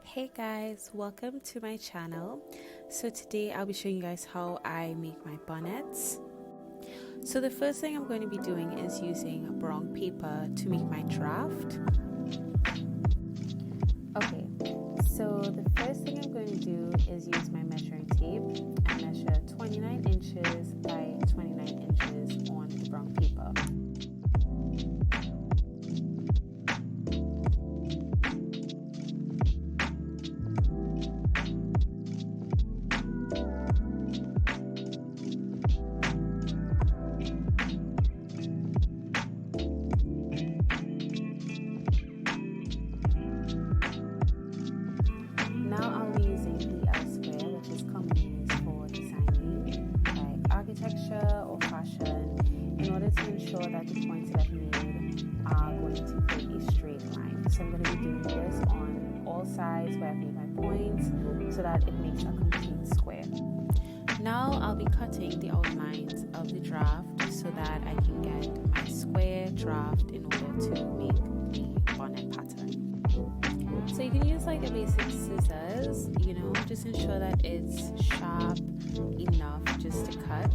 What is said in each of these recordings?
Hey guys, welcome to my channel. So today I'll be showing you guys how I make my bonnets. So the first thing I'm going to be doing is using brown paper to make my draft. Okay, so the first thing I'm going to do is use my measuring tape and measure 29 inches by 29 inches on the brown paper. Now I'll be using the square, which is commonly used for designing like architecture or fashion, in order to ensure that the points that I've made are going to create a straight line. So I'm going to be doing this on all sides where I've made my points so that it makes a complete square. Now I'll be cutting the outlines of the draft so that I can get my square draft in order to make the bonnet pattern. So you can use like a basic scissors, just ensure that it's sharp enough just to cut.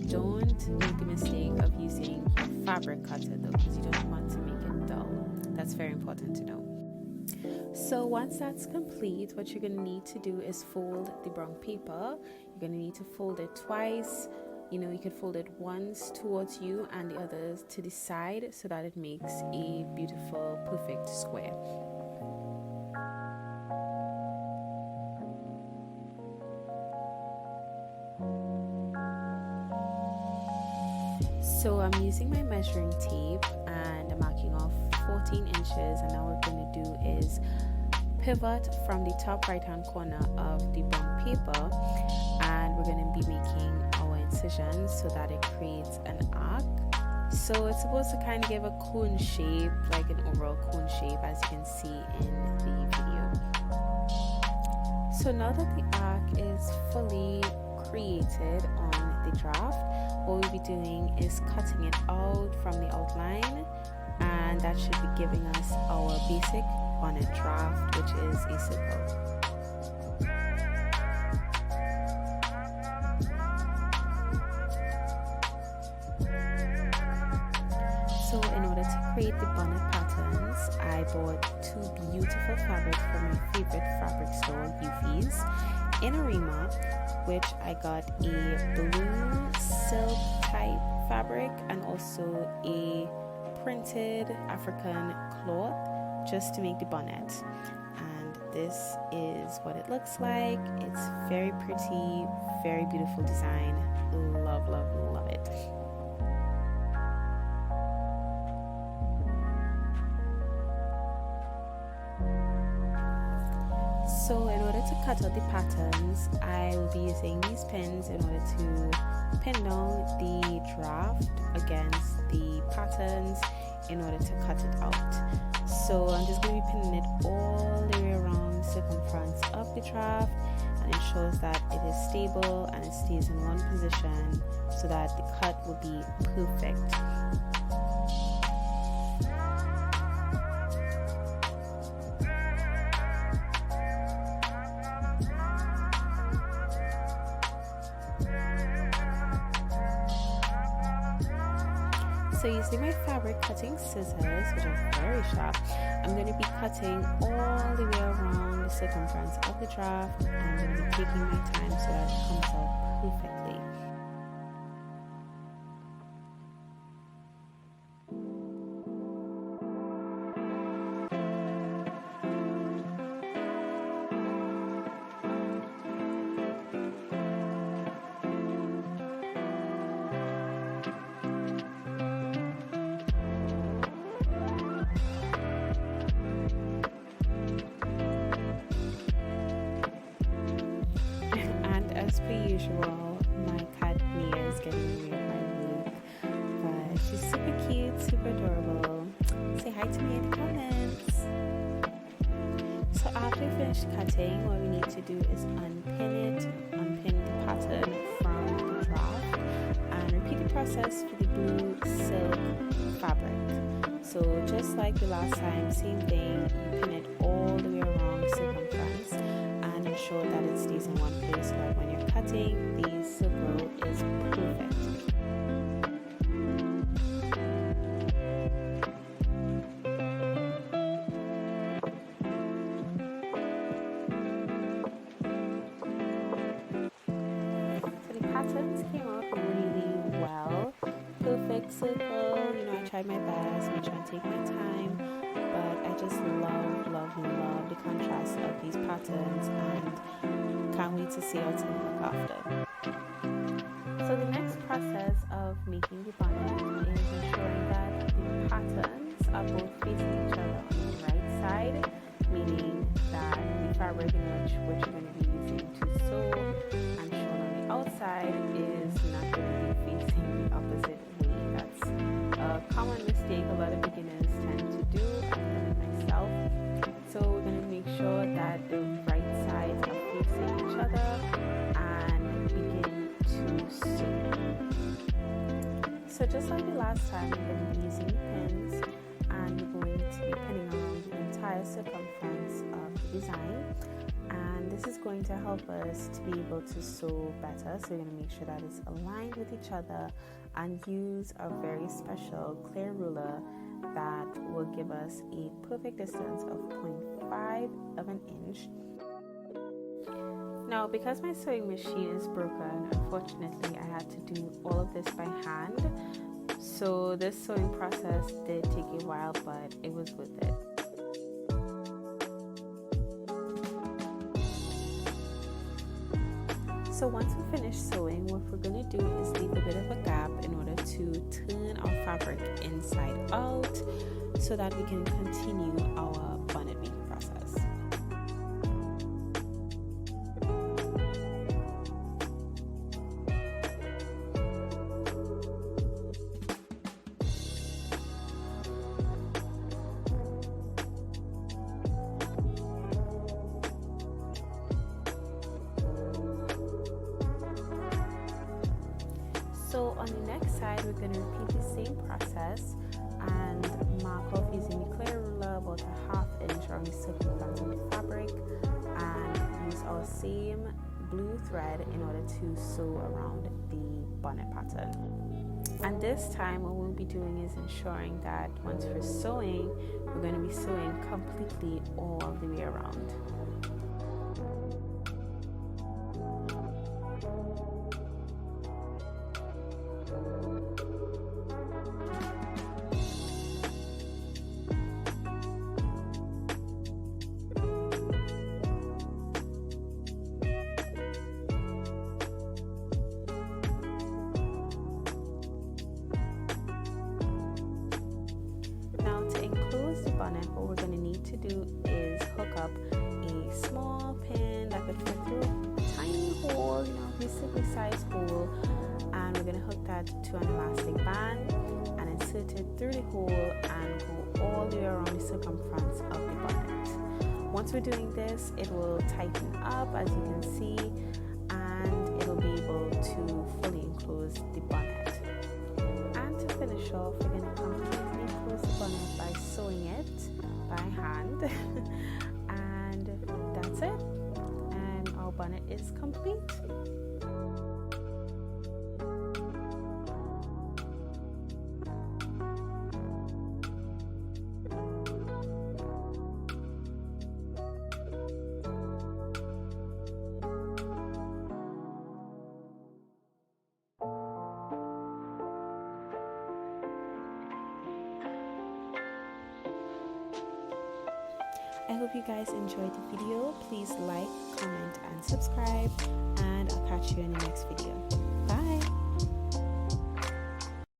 Don't make the mistake of using your fabric cutter though, because you don't want to make it dull. That's very important to know. So once that's complete, what you're going to need to do is fold the brown paper. You're going to need to fold it twice. You could fold it once towards you and the others to the side so that it makes a beautiful, perfect square. So I'm using my measuring tape and I'm marking off 14 inches, and now what we're going to do is pivot from the top right hand corner of the brown paper, and we're going to be making our incisions so that it creates an arc. So it's supposed to kind of give a cone shape, like an overall cone shape, as you can see in the video. So now that the arc is fully created on the draft, what we'll be doing is cutting it out from the outline, and that should be giving us our basic bonnet draft, which is a circle. So in order to create the bonnet patterns, I bought two beautiful fabrics from my favorite fabric store, Lovelies, in Arima, which I got a blue silk type fabric and also a printed African cloth just to make the bonnet. And this is what it looks like. It's very pretty, very beautiful design. Love, love, love it. So in order to cut out the patterns, I will be using these pins in order to pin down the draft against the patterns in order to cut it out. So I'm just going to be pinning it all the way around the circumference of the draft, and it ensures that it is stable and it stays in one position so that the cut will be perfect. So using my fabric cutting scissors, which are very sharp, I'm going to be cutting all the way around the circumference of the draft, and I'm going to be taking my time so that it comes out perfectly. As per usual, my cat Mia is getting in the way of my look, but she's super cute, super adorable. Say hi to me in the comments. So after we finish cutting, what we need to do is unpin the pattern from the draft, and repeat the process for the blue silk fabric. So just like the last time, same thing, you pin it all the way around the circumference and ensure that it stays in one place so that when you're cutting, the circle is perfect. Patterns came out really well. Perfect circle, I tried my best, I'm trying to take my time, but I just love the contrast of these patterns and can't wait to see how it's going to look after. So the next process of making the bonnet is ensuring that the patterns are both facing each other on the right side, meaning that the fabric in which you're going to be using to sew and outside is not going to be facing the opposite way. That's a common mistake a lot of beginners tend to do. I've done it myself. So we're going to make sure that the right sides are facing each other and begin to sew. So just like the last time, we're going to be using pins and we're going to be pinning around the entire circumference of the design. And this is going to help us to be able to sew better. So we're going to make sure that it's aligned with each other and use a very special clear ruler that will give us a perfect distance of 0.5 of an inch. Now, because my sewing machine is broken, unfortunately I had to do all of this by hand. So this sewing process did take a while, but it was worth it. So once we finish sewing, what we're going to do is leave a bit of a gap in order to turn our fabric inside out so that we can continue our bonnet making process. So on the next side, we're going to repeat the same process and mark off using the clear ruler about a ½ inch around the circumference of the fabric and use our same blue thread in order to sew around the bonnet pattern. And this time what we'll be doing is ensuring that once we're sewing, we're going to be sewing completely all the way around. Bonnet, what we're going to need to do is hook up a small pin that could fit through a tiny hole, basically size hole, and we're going to hook that to an elastic band and insert it through the hole and go all the way around the circumference of the bonnet. Once we're doing this, it will tighten up, as you can see, and it will be able to fully enclose the bonnet. And to finish off, we're going to completely close the bonnet by sewing it by hand and that's it, and our bonnet is complete. I hope you guys enjoyed the video. Please like, comment, and subscribe, and I'll catch you in the next video.